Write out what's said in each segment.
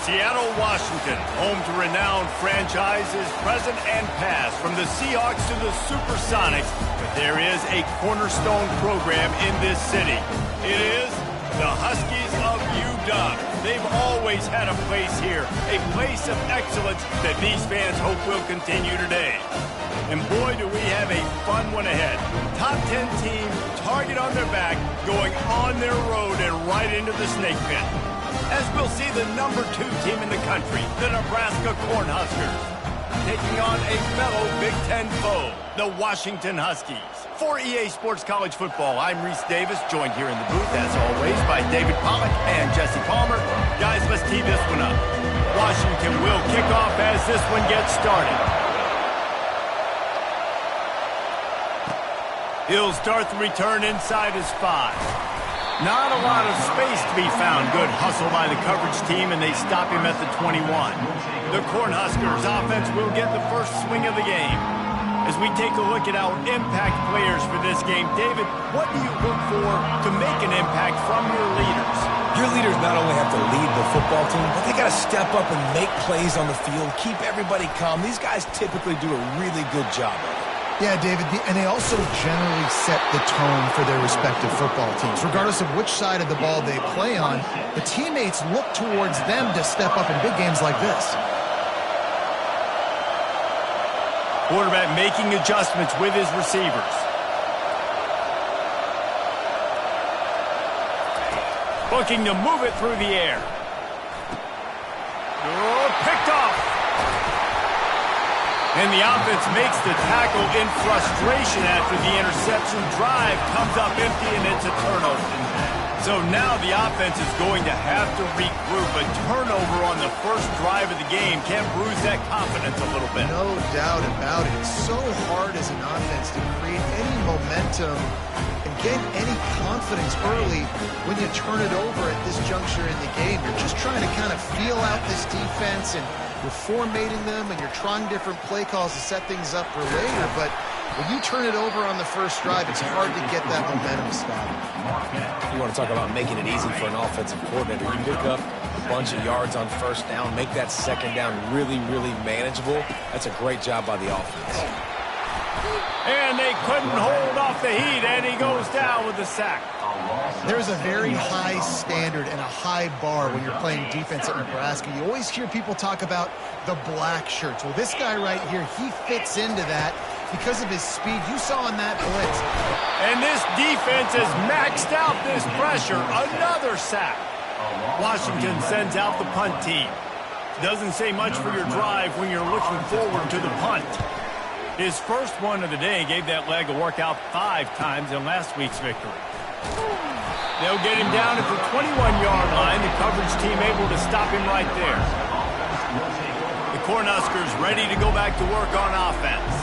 Seattle, Washington, home to renowned franchises present and past, from the Seahawks to the Supersonics. But there is a cornerstone program in this city. It is the Huskies of UW. They've always had a place here, a place of excellence that these fans hope will continue today. And boy, do we have a fun one ahead. Top 10 team, target on their back, going on their road and right into the snake pit. As we'll see the number 2 team in the country, the Nebraska Cornhuskers, taking on a fellow Big Ten foe, the Washington Huskies. For EA Sports College Football, I'm Reese Davis, joined here in the booth, as always, by David Pollack and Jesse Palmer. Guys, let's tee this one up. Washington will kick off as this one gets started. He'll start the return inside his 5. Not a lot of space to be found. Good hustle by the coverage team, and they stop him at the 21. The Cornhuskers offense will get the first swing of the game. As we take a look at our impact players for this game, David, what do you look for to make an impact from your leaders? Your leaders not only have to lead the football team, but they got to step up and make plays on the field, keep everybody calm. These guys typically do a really good job of it. Yeah, David, and they also generally set the tone for their respective football teams. Regardless of which side of the ball they play on, the teammates look towards them to step up in big games like this. Quarterback making adjustments with his receivers. Looking to move it through the air. Oh, picked off. And the offense makes the tackle in frustration after the interception. Drive comes up empty, and it's a turnover. So now the offense is going to have to regroup. A turnover on the first drive of the game can bruise that confidence a little bit. No doubt about it. It's so hard as an offense to create any momentum and get any confidence early when you turn it over at this juncture in the game. You're just trying to kind of feel out this defense, and you're formatting them, and you're trying different play calls to set things up for later. But when you turn it over on the first drive, it's hard to get that momentum started. You want to talk about making it easy for an offensive coordinator. You pick up a bunch of yards on first down, make that second down really, really manageable. That's a great job by the offense. And they couldn't hold off the heat, and he goes down with the sack. There's a very high standard and a high bar when you're playing defense at Nebraska. You always hear people talk about the black shirts. Well, this guy right here, he fits into that because of his speed. You saw in that blitz. And this defense has maxed out this pressure. Another sack. Washington sends out the punt team. Doesn't say much for your drive when you're looking forward to the punt. His first one of the day gave that leg a workout 5 times in last week's victory. They'll get him down at the 21-yard line. The coverage team able to stop him right there. The Cornhuskers ready to go back to work on offense.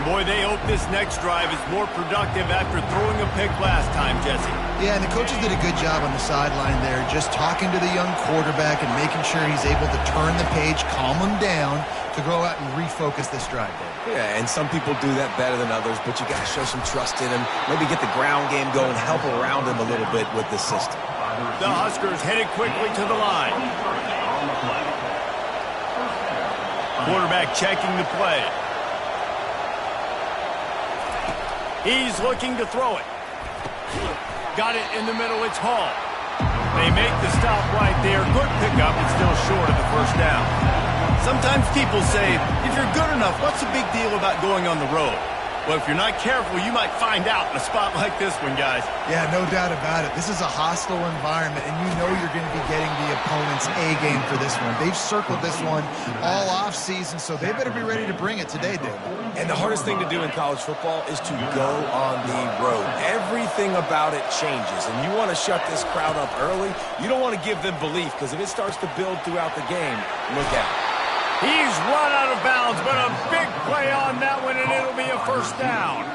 Boy, they hope this next drive is more productive after throwing a pick last time, Jesse. Yeah, and the coaches did a good job on the sideline there, just talking to the young quarterback and making sure he's able to turn the page, calm him down, to go out and refocus this drive. Yeah, and some people do that better than others, but you got to show some trust in him. Maybe get the ground game going, help around him a little bit with this system. The Huskers headed quickly to the line. Quarterback checking the play. He's looking to throw it. Got it in the middle. It's Hall. They make the stop right there. Good pickup. It's still short of the first down. Sometimes people say, if you're good enough, what's the big deal about going on the road? Well, if you're not careful, you might find out in a spot like this one, guys. Yeah, no doubt about it. This is a hostile environment, and you know you're going to be getting the opponent's A game for this one. They've circled this one all offseason, so they better be ready to bring it today, David. And the hardest thing to do in college football is to go on the road. Everything about it changes, and you want to shut this crowd up early. You don't want to give them belief, because if it starts to build throughout the game, look out. He's run out of bounds, but a big play on that one, and it'll be a first down.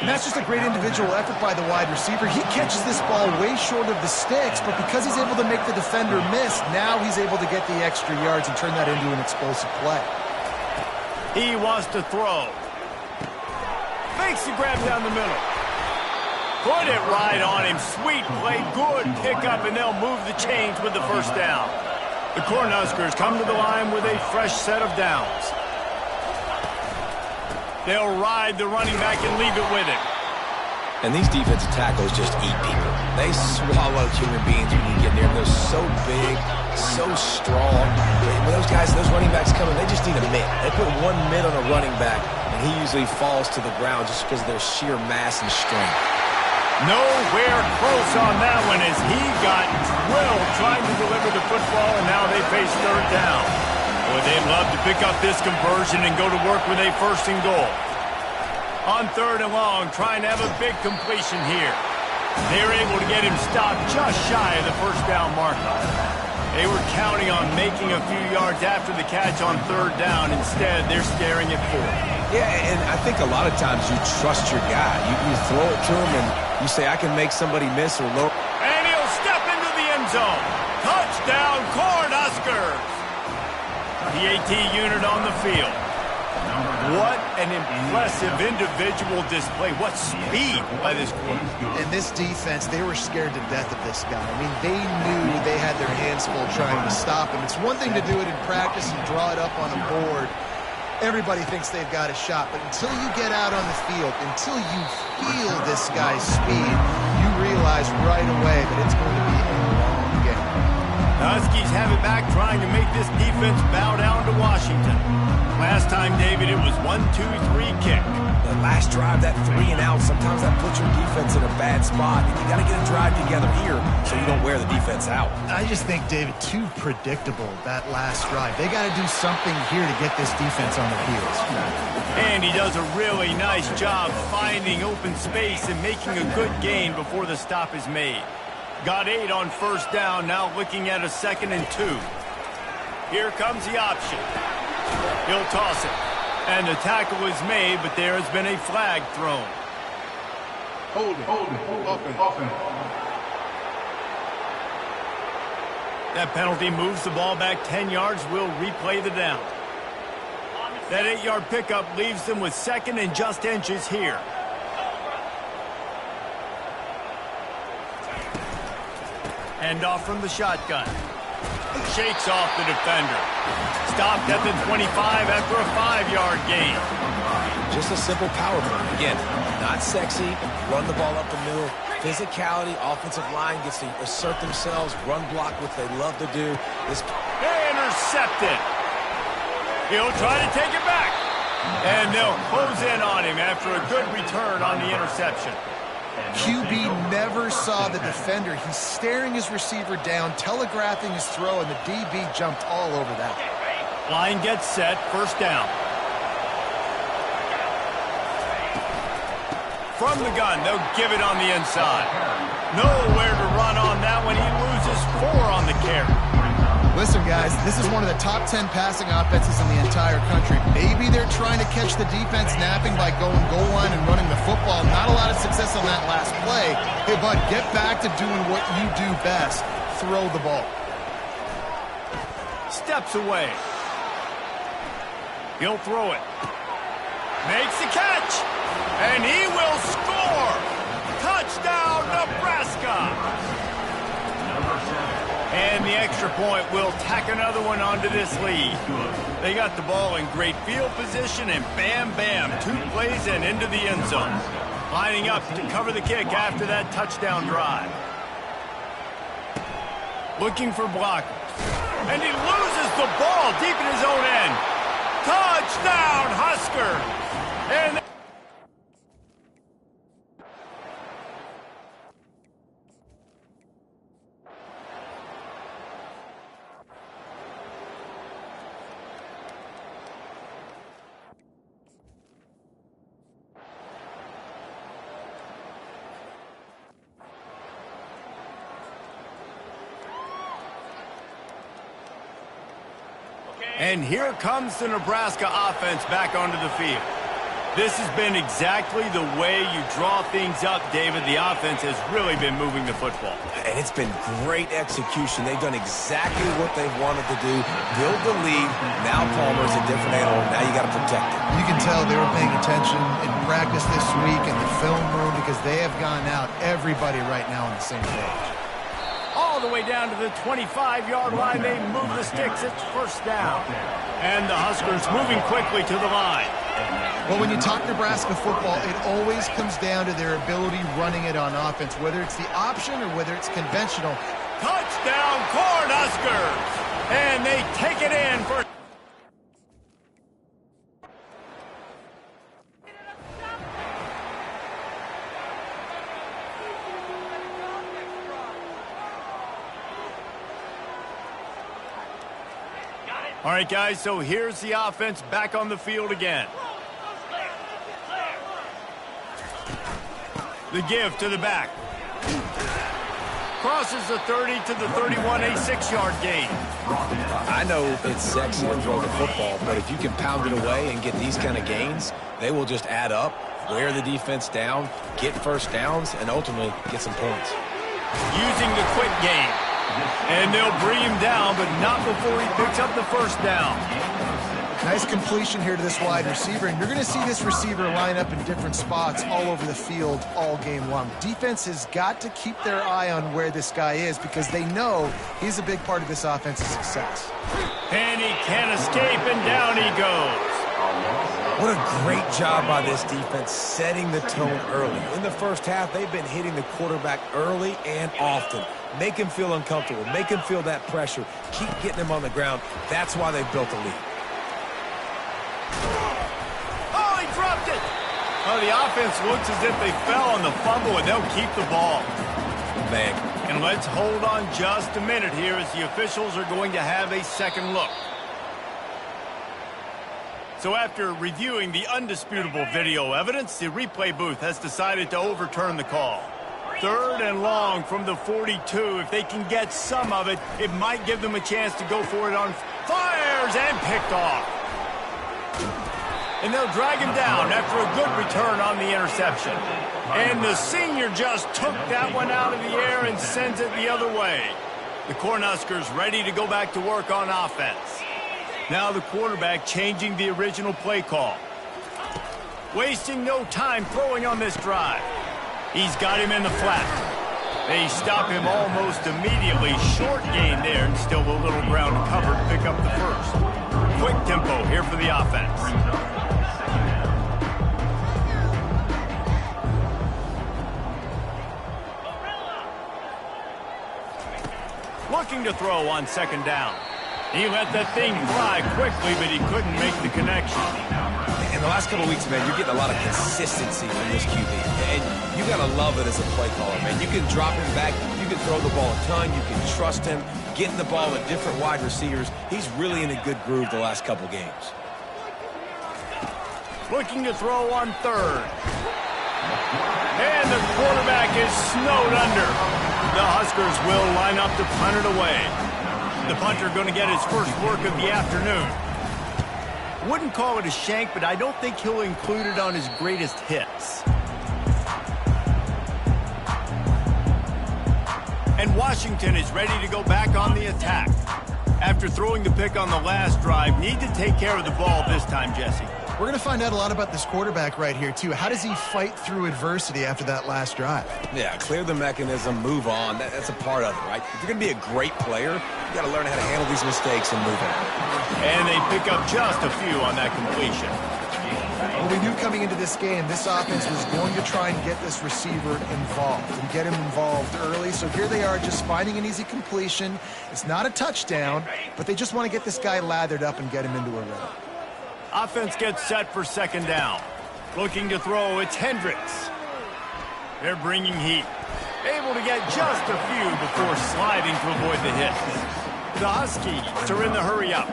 And that's just a great individual effort by the wide receiver. He catches this ball way short of the sticks, but because he's able to make the defender miss, now he's able to get the extra yards and turn that into an explosive play. He wants to throw. Fakes the grab down the middle. Put it right on him. Sweet play, good pickup, and they'll move the chains with the first down. The Huskers come to the line with a fresh set of downs. They'll ride the running back and leave it with it. And these defensive tackles just eat people. They swallow human beings when you get near them. They're so big, so strong. When those guys, those running backs come in, they just need a mitt. They put one mitt on a running back, and he usually falls to the ground just because of their sheer mass and strength. Nowhere close on that one as he got drilled trying to deliver the football, and now they face third down. Boy, they'd love to pick up this conversion and go to work with a first and goal. On third and long, trying to have a big completion here. They're able to get him stopped just shy of the first down marker. They were counting on making a few yards after the catch on third down. Instead, they're staring at fourth. Yeah, and I think a lot of times you trust your guy. You throw it to him and you say, I can make somebody miss or low. And he'll step into the end zone. Touchdown, Huskers. The AT unit on the field. What an impressive individual display. What speed by this quarterback. And this defense, they were scared to death of this guy. I mean, they knew they had their hands full trying to stop him. It's one thing to do it in practice and draw it up on a board. Everybody thinks they've got a shot, but until you get out on the field, until you feel this guy's speed, you realize right away that it's going to be a long game. The Huskies have it back, trying to make this defense bow down to Washington. Last time, David, it was 1-2-3 kick. The last drive, that 3 and out, sometimes that puts your defense in a bad spot. And you got to get a drive together here so you don't wear the defense out. I just think, David, too predictable, that last drive. They got to do something here to get this defense on their heels. And he does a really nice job finding open space and making a good gain before the stop is made. Got 8 on first down, now looking at a 2nd and 2. Here comes the option. He'll toss it. And the tackle is made, but there has been a flag thrown. Hold it. That penalty moves the ball back 10 yards. We'll replay the down. That 8-yard pickup leaves them with 2nd and just inches here. Hand off from the shotgun. Shakes off the defender. Stopped at the 25 after a 5-yard gain. Just a simple power play. Again, not sexy. Run the ball up the middle. Physicality, offensive line gets to assert themselves, run block, what they love to do. They intercepted. He'll try to take it back. And they'll close in on him after a good return on the interception. QB never saw the defender. He's staring his receiver down, telegraphing his throw, and the DB jumped all over that. Line gets set, first down. From the gun, they'll give it on the inside. Nowhere to run on that one. He loses 4 on the carry. Listen, guys, this is one of the top 10 passing offenses in the entire country. Maybe they're trying to catch the defense napping by going goal line and running the football. Not a lot of success on that last play. Hey, bud, get back to doing what you do best. Throw the ball. Steps away. He'll throw it. Makes the catch. And he will score. Touchdown, Nebraska. And the extra point will tack another one onto this lead. They got the ball in great field position, and bam, bam, 2 plays and into the end zone. Lining up to cover the kick after that touchdown drive. Looking for blockers. And he loses the ball deep in his own end. Touchdown, Huskers. And And here comes the Nebraska offense back onto the field. This has been exactly the way you draw things up, David. The offense has really been moving the football. And it's been great execution. They've done exactly what they've wanted to do. Build the lead. Now Palmer's a different animal. Now you got to protect it. You can tell they were paying attention in practice this week in the film room because they have gone out, everybody right now on the same page. All the way down to the 25-yard line. They move the sticks. It's first down. And the Huskers moving quickly to the line. Well, when you talk Nebraska football, it always comes down to their ability running it on offense, whether it's the option or whether it's conventional. Touchdown, Cornhuskers! And they take it in for... All right, guys, so here's the offense back on the field again. The give to the back. Crosses the 30 to the 31, a 6-yard gain. I know it's sexy to throw the football, but if you can pound it away and get these kind of gains, they will just add up, wear the defense down, get first downs, and ultimately get some points. Using the quick game. And they'll bring him down, but not before he picks up the first down. Nice completion here to this wide receiver, and you're going to see this receiver line up in different spots all over the field all game long. Defense has got to keep their eye on where this guy is because they know he's a big part of this offense's success. And he can't escape, and down he goes. What a great job by this defense setting the tone early. In the first half, they've been hitting the quarterback early and often. Make him feel uncomfortable. Make him feel that pressure. Keep getting him on the ground. That's why they've built a lead. Oh, he dropped it! Oh, the offense looks as if they fell on the fumble, and they'll keep the ball. Man. And let's hold on just a minute here as the officials are going to have a second look. So after reviewing the undisputable video evidence, the replay booth has decided to overturn the call. 3rd and long from the 42. If they can get some of it, it might give them a chance to go for it on fires and picked off. And they'll drag him down after a good return on the interception. And the senior just took that one out of the air and sends it the other way. The Cornhuskers ready to go back to work on offense. Now the quarterback changing the original play call. Wasting no time throwing on this drive. He's got him in the flat. They stop him almost immediately. Short gain there and still a little ground covered to pick up the first. Quick tempo here for the offense. Looking to throw on 2nd down. He let that thing fly quickly, but he couldn't make the connection. In the last couple of weeks, man, you're getting a lot of consistency from this QB. And you got to love it as a play caller, man. You can drop him back. You can throw the ball a ton. You can trust him, getting the ball with different wide receivers. He's really in a good groove the last couple games. Looking to throw on 3rd. And the quarterback is snowed under. The Huskers will line up to punt it away. The punter going to get his first work of the afternoon. Wouldn't call it a shank, but I don't think he'll include it on his greatest hits. And Washington is ready to go back on the attack. After throwing the pick on the last drive, need to take care of the ball this time, Jesse. We're going to find out a lot about this quarterback right here, too. How does he fight through adversity after that last drive? Yeah, clear the mechanism, move on. That's a part of it, right? If you're going to be a great player, you got to learn how to handle these mistakes and move on. And they pick up just a few on that completion. Well, we knew coming into this game, this offense was going to try and get this receiver involved and get him involved early. So here they are just finding an easy completion. It's not a touchdown, but they just want to get this guy lathered up and get him into a rhythm. Offense gets set for 2nd down. Looking to throw, it's Hendricks. They're bringing heat. Able to get just a few before sliding to avoid the hit. The Huskies are in the hurry up.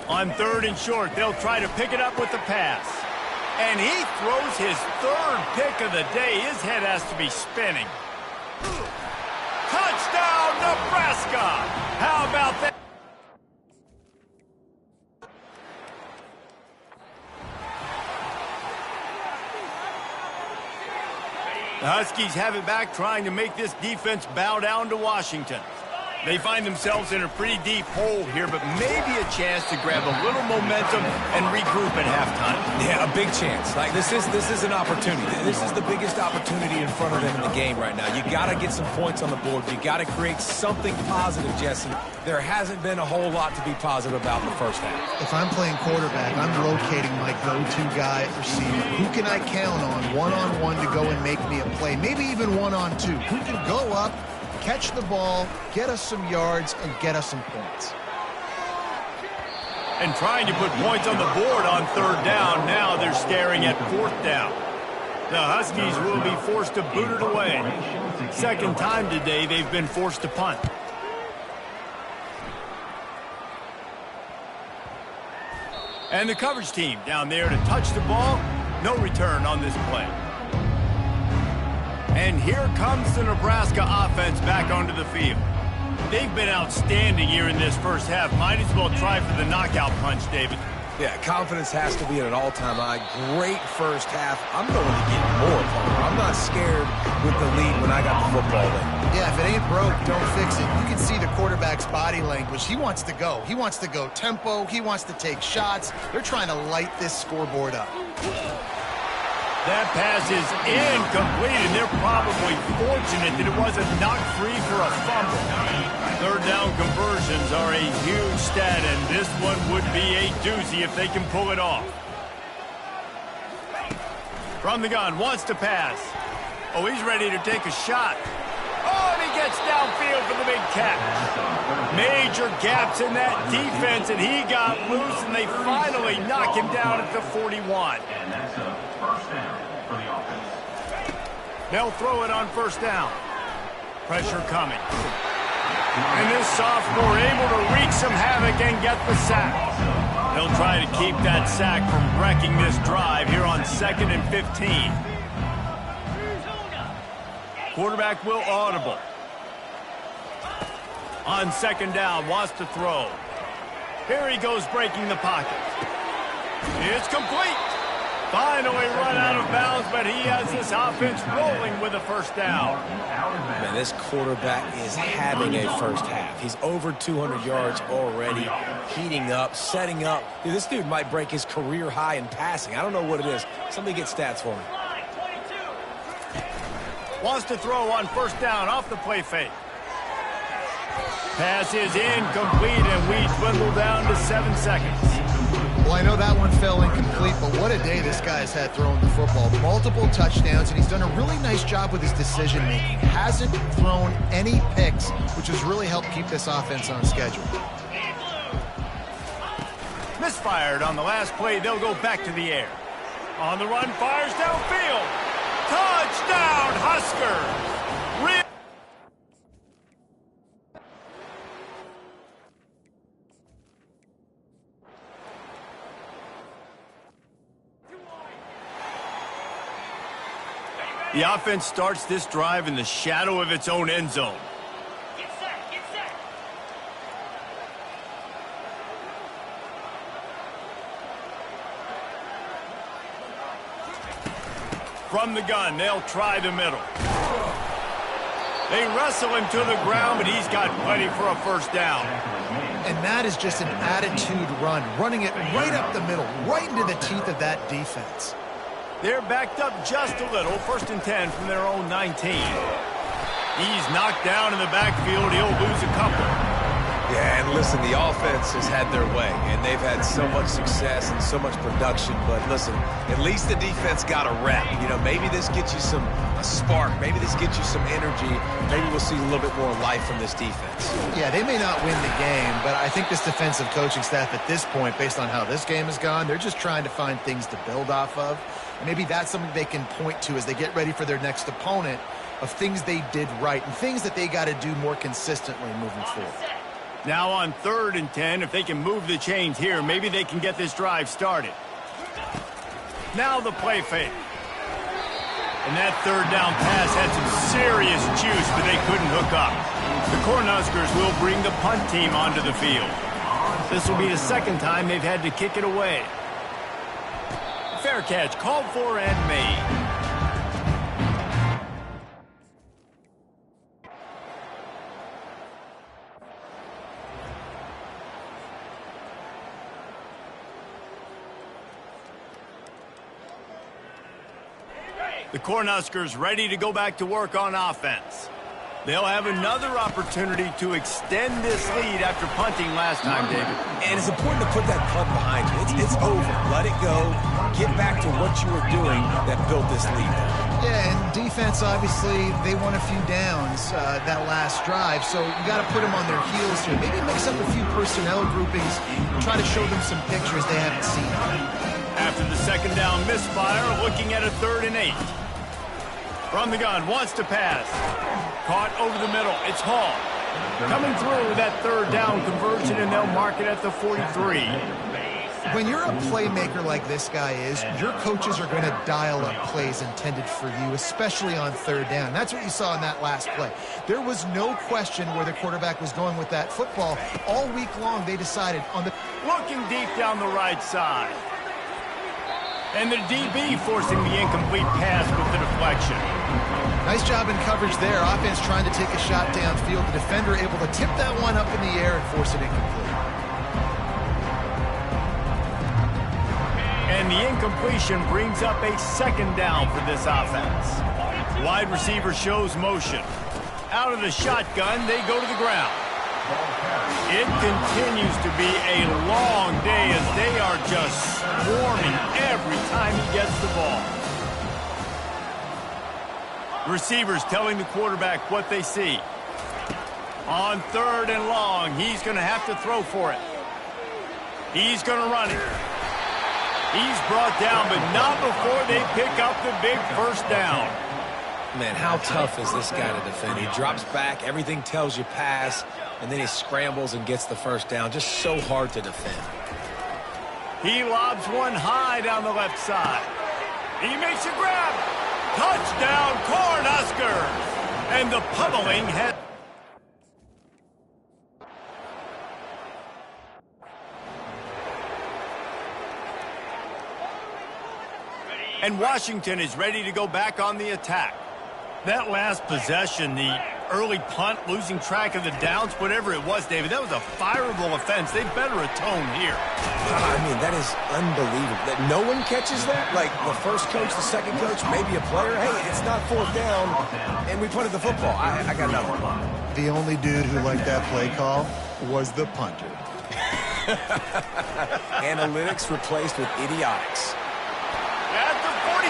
On 3rd and short, they'll try to pick it up with the pass. And he throws his 3rd pick of the day. His head has to be spinning. Touchdown, Nebraska! How about that? The Huskies have it back, trying to make this defense bow down to Washington. They find themselves in a pretty deep hole here, but maybe a chance to grab a little momentum and regroup at halftime. Yeah, a big chance. Like this is an opportunity. This is the biggest opportunity in front of them in the game right now. You got to get some points on the board. You got to create something positive, Jesse. There hasn't been a whole lot to be positive about in the first half. If I'm playing quarterback, I'm locating my go-to guy at receiver. Who can I count on one-on-one to go and make me a play? Maybe even one-on-two. Who can go up, catch the ball, get us some yards, and get us some points. And trying to put points on the board on third down. Now they're staring at fourth down. The Huskies will be forced to boot it away. Second time today they've been forced to punt. And the coverage team down there to touch the ball. No return on this play. And here comes the Nebraska offense back onto the field. They've been outstanding here in this first half. Might as well try for the knockout punch, David. Yeah, confidence has to be at an all-time high. Great first half. I'm going to get more, Palmer. I'm not scared with the lead when I got the football in. Yeah, if it ain't broke, don't fix it. You can see the quarterback's body language. He wants to go. He wants to go tempo. He wants to take shots. They're trying to light this scoreboard up. That pass is incomplete, and they're probably fortunate that it wasn't knocked free for a fumble. Third down conversions are a huge stat, and this one would be a doozy if they can pull it off. From the gun, wants to pass. Oh, he's ready to take a shot. Oh, and he gets downfield for the big catch. Major gaps in that defense, and he got loose, and they finally knock him down at the 41. And that's a first down for the offense. They'll throw it on first down. Pressure coming. And this sophomore able to wreak some havoc and get the sack. They'll try to keep that sack from wrecking this drive here on 2nd and 15. Quarterback will audible. On second down, wants to throw. Here he goes breaking the pocket. It's complete. Finally run out of bounds, but he has this offense rolling with a first down. Man, this quarterback is having a first half. He's over 200 yards already, heating up, setting up. Dude, this dude might break his career high in passing. I don't know what it is. Somebody get stats for me. Wants to throw on first down off the play fake. Pass is incomplete, and we dwindle down to 7 seconds. Well, I know that one fell incomplete, but what a day this guy has had throwing the football. Multiple touchdowns, and he's done a really nice job with his decision-making. Hasn't thrown any picks, which has really helped keep this offense on schedule. Misfired on the last play. They'll go back to the air. On the run, fires downfield. Touchdown, Huskers! The offense starts this drive in the shadow of its own end zone. Get set, get set. From the gun, they'll try the middle. They wrestle him to the ground, but he's got plenty for a first down. And that is just an attitude run, running it right up the middle, right into the teeth of that defense. They're backed up just a little. 1st and 10 from their own 19. He's knocked down in the backfield. He'll lose a couple. Yeah, and listen, the offense has had their way, and they've had so much success and so much production. But listen, at least the defense got a rep. You know, maybe this gets you a spark. Maybe this gets you some energy. Maybe we'll see a little bit more life from this defense. Yeah, they may not win the game, but I think this defensive coaching staff at this point, based on how this game has gone, they're just trying to find things to build off of. Maybe that's something they can point to as they get ready for their next opponent, of things they did right and things that they got to do more consistently moving forward. Now on 3rd and 10, if they can move the chains here, maybe they can get this drive started. Now the play fake. And that third down pass had some serious juice, but they couldn't hook up. The Cornhuskers will bring the punt team onto the field. This will be the second time they've had to kick it away. Fair catch, called for and made. The Cornhuskers ready to go back to work on offense. They'll have another opportunity to extend this lead after punting last time, David. And it's important to put that punt behind you. It's over. Let it go. Get back to what you were doing that built this lead. Yeah, and defense, obviously, they won a few downs that last drive, so you got to put them on their heels here. Maybe mix up a few personnel groupings, try to show them some pictures they haven't seen. After the second down misfire, looking at a 3rd and 8. From the gun, wants to pass. Caught over the middle. It's Hall. Coming through with that 3rd down conversion, and they'll mark it at the 43. When you're a playmaker like this guy is, your coaches are going to dial up plays intended for you, especially on 3rd down. That's what you saw in that last play. There was no question where the quarterback was going with that football. All week long, they decided on the... Looking deep down the right side. And the DB forcing the incomplete pass with the deflection. Nice job in coverage there. Offense trying to take a shot downfield. The defender able to tip that one up in the air and force it incomplete. And the incompletion brings up a 2nd down for this offense. Wide receiver shows motion. Out of the shotgun, they go to the ground. It continues to be a long day as they are just swarming every time he gets the ball. Receivers telling the quarterback what they see. On 3rd and long, he's going to have to throw for it. He's going to run it. He's brought down, but not before they pick up the big 1st down. Man, how tough is this guy to defend? He drops back, everything tells you pass, and then he scrambles and gets the 1st down. Just so hard to defend. He lobs one high down the left side. He makes a grab. Touchdown, Cornhuskers! And the pummeling has... And Washington is ready to go back on the attack. That last possession, the early punt, losing track of the downs, whatever it was, David, that was a fireable offense. They better atone here. I mean, that is unbelievable. That no one catches that? Like the first coach, the second coach, maybe a player. Hey, it's not 4th down, and we punted the football. I got nothing. The only dude who liked that play call was the punter. Analytics replaced with idiotics. At the 45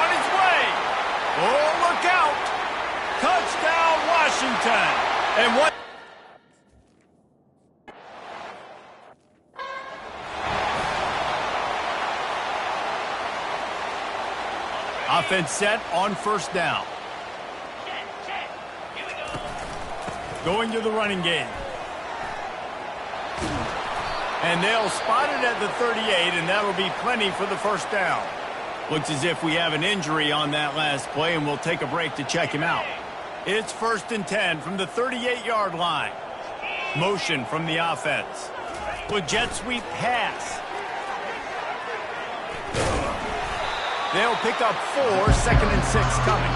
on his way. Oh, look out. Touchdown, Washington. And what? Offense set on 1st down. Going to the running game. And they'll spot it at the 38, and that'll be plenty for the 1st down. Looks as if we have an injury on that last play, and we'll take a break to check him out. It's 1st and 10 from the 38-yard line. Motion from the offense. With jet sweep pass. They'll pick up 4, 2nd and 6 coming.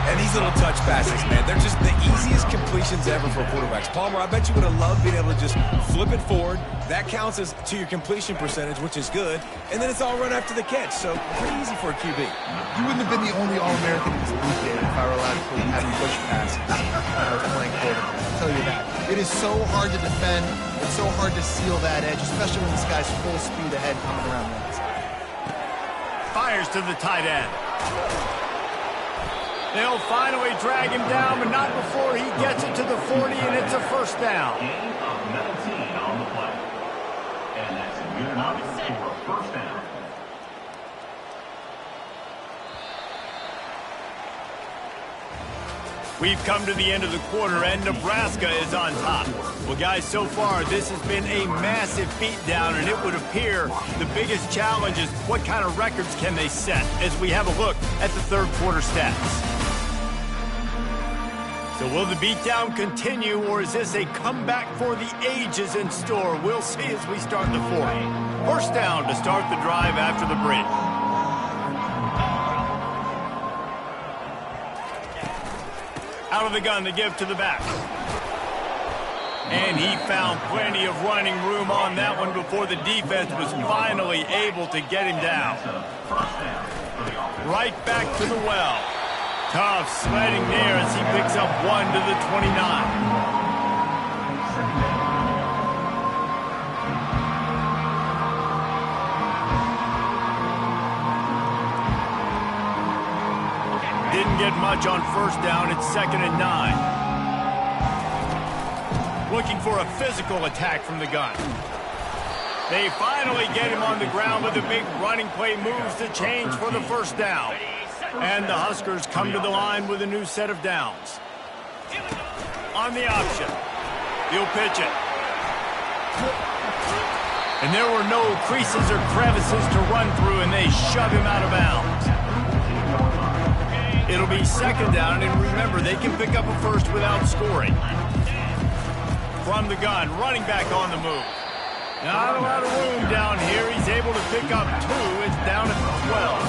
And these little touch passes, man, they're just the easiest completions ever for quarterbacks. Palmer, I bet you would have loved being able to just flip it forward. That counts as to your completion percentage, which is good. And then it's all run after the catch, so pretty easy for a QB. You wouldn't have been the only All-American in this league, David, if I were allowed to put having push passes when I was playing quarterback. I'll tell you that. It is so hard to defend. It's so hard to seal that edge, especially when this guy's full speed ahead coming around the outside. Fires to the tight end. They'll finally drag him down, but not before he gets it to the 40, and it's a 1st down. Gain of 19 on the play. And that's good enough for a 1st down. We've come to the end of the quarter, and Nebraska is on top. Well, guys, so far, this has been a massive beatdown, and it would appear the biggest challenge is what kind of records can they set as we have a look at the 3rd quarter stats. So will the beatdown continue, or is this a comeback for the ages in store? We'll see as we start the 4th. 1st down to start the drive after the bridge. Out of the gun to give to the back. And he found plenty of running room on that one before the defense was finally able to get him down. First down for the offense. Right back to the well. Tough sledding there as he picks up 1 to the 29. Didn't get much on first down. It's 2nd and 9. Looking for a physical attack from the gun. They finally get him on the ground with a big running play, moves the change for the first down. And the Huskers come to the line with a new set of downs. On the option. He'll pitch it. And there were no creases or crevices to run through, and they shove him out of bounds. It'll be 2nd down, and remember, they can pick up a first without scoring. From the gun, running back on the move. Not a lot of room down here. He's able to pick up 2. It's down at 12.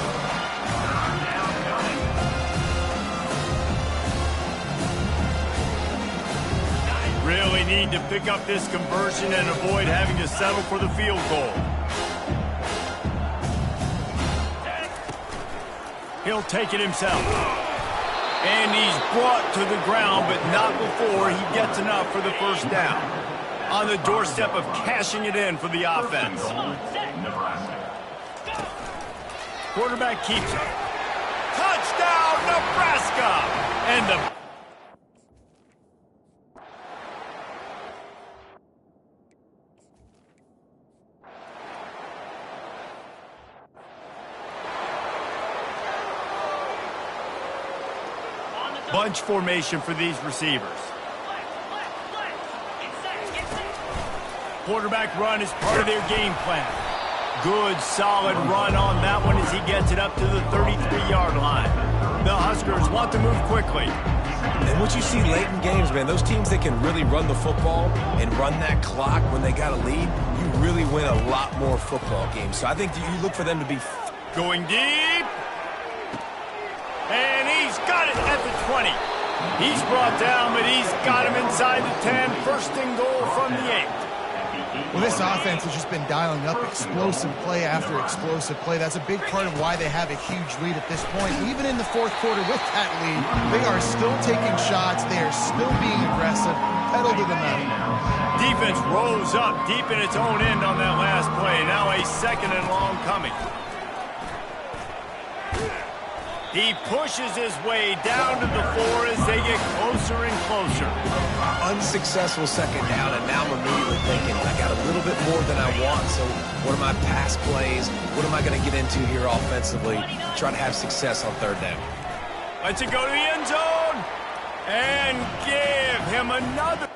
Really need to pick up this conversion and avoid having to settle for the field goal. He'll take it himself. And he's brought to the ground, but not before he gets enough for the first down. On the doorstep of cashing it in for the offense. Quarterback keeps it. Touchdown, Nebraska! And the bunch formation for these receivers. Quarterback run is part of their game plan. Good, solid run on that one as he gets it up to the 33-yard line. The Huskers want to move quickly. And what you see late in games, man, those teams that can really run the football and run that clock when they got a lead, you really win a lot more football games. So I think you look for them to be going deep. And he's got it at the 20. He's brought down, but he's got him inside the 10. First and goal from the 8. Well, this offense has just been dialing up explosive play after explosive play. That's a big part of why they have a huge lead at this point. Even in the 4th quarter with that lead, they are still taking shots. They are still being aggressive. Pedal to the metal. Defense rolls up deep in its own end on that last play. Now a 2nd and long coming. He pushes his way down to the 4 as they get closer and closer. Unsuccessful 2nd down, and now I'm immediately thinking, I got a little bit more than I want, so what are my pass plays? What am I going to get into here offensively? Try to have success on 3rd down. Let's it go to the end zone and give him another.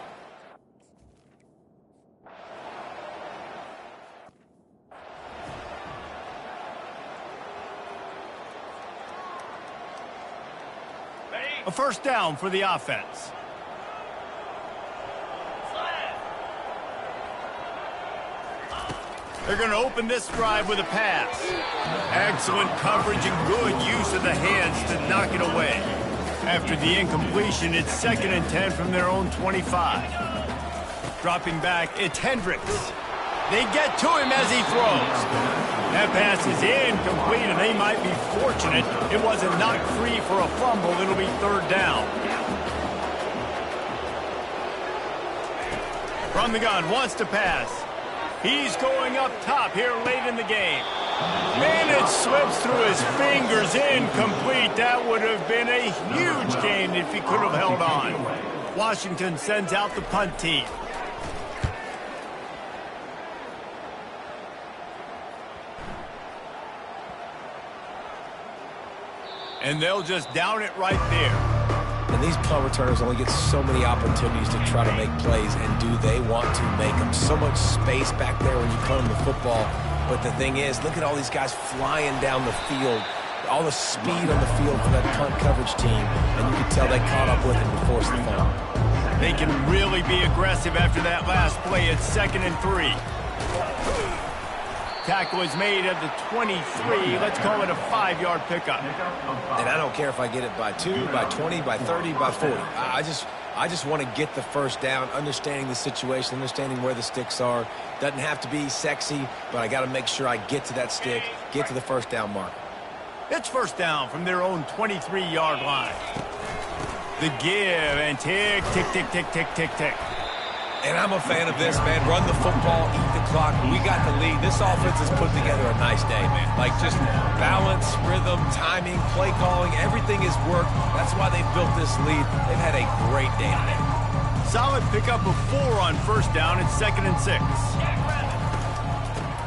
A first down for the offense. They're going to open this drive with a pass. Excellent coverage and good use of the hands to knock it away. After the incompletion, it's 2nd and 10 from their own 25. Dropping back, it's Hendricks. They get to him as he throws. That pass is incomplete, and they might be fortunate it wasn't knocked free for a fumble. It'll be 3rd down. From the gun, wants to pass. He's going up top here late in the game. And it slips through his fingers, incomplete. That would have been a huge gain if he could have held on. Washington sends out the punt team. And they'll just down it right there. And these punt returners only get so many opportunities to try to make plays, and do they want to make them? So much space back there when you punt them the football. But the thing is, look at all these guys flying down the field. All the speed on the field for that punt coverage team. And you can tell they caught up with it and forced the fumble. They can really be aggressive after that last play. It's 2nd and 3. Tackle is made at the 23. Let's call it a 5-yard pickup. And I don't care if I get it by 2, by 20, by 30, by 40. I just want to get the first down, understanding the situation, understanding where the sticks are. Doesn't have to be sexy, but I got to make sure I get to that stick, get to the first down marker. It's first down from their own 23-yard line. The give and tick, tick, tick, tick, tick, tick, tick. And I'm a fan of this, man. Run the football, eat the clock. We got the lead. This offense has put together a nice day, man. Like just balance, rhythm, timing, play calling, everything has worked. That's why they've built this lead. They've had a great day today. Solid pickup of 4 on first down and 2nd and 6.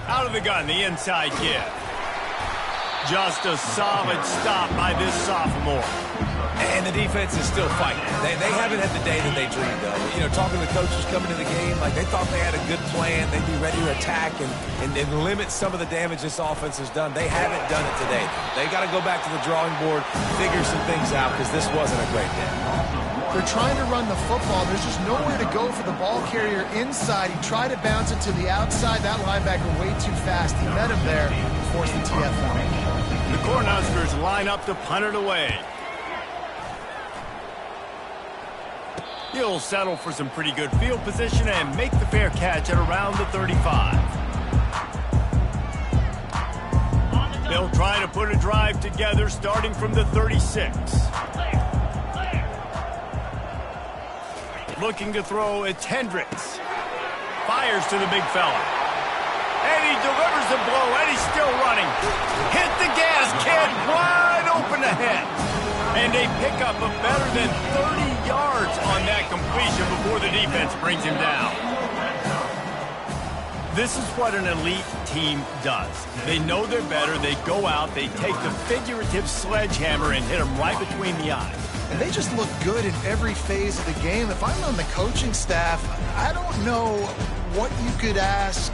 Out of the gun, the inside give. Just a solid stop by this sophomore. And the defense is still fighting. They haven't had the day that they dreamed of. You know, talking to the coaches coming to the game, like they thought they had a good plan. They'd be ready to attack and limit some of the damage this offense has done. They haven't done it today. They got to go back to the drawing board, figure some things out, because this wasn't a great day. They're trying to run the football. There's just nowhere to go for the ball carrier inside. He tried to bounce it to the outside. That linebacker way too fast. He met him there and forced the TF formation. The Cornhuskers line up to punt it away. He'll settle for some pretty good field position and make the fair catch at around the 35. They'll try to put a drive together starting from the 36. Looking to throw, it's Hendricks. Fires to the big fella. And he delivers the blow, and he's still running. Hit the gas, kid, wide open ahead. And a pickup of better than 30 yards on that completion before the defense brings him down. This is what an elite team does. They know they're better. They go out, they take the figurative sledgehammer and hit them right between the eyes. And they just look good in every phase of the game. If I'm on the coaching staff, I don't know what you could ask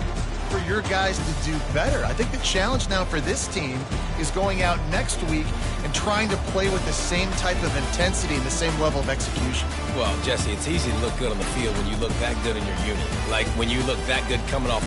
for your guys to do better. I think the challenge now for this team is going out next week and trying to play with the same type of intensity and the same level of execution. Well, Jesse, it's easy to look good on the field when you look that good in your unit. Like when you look that good coming off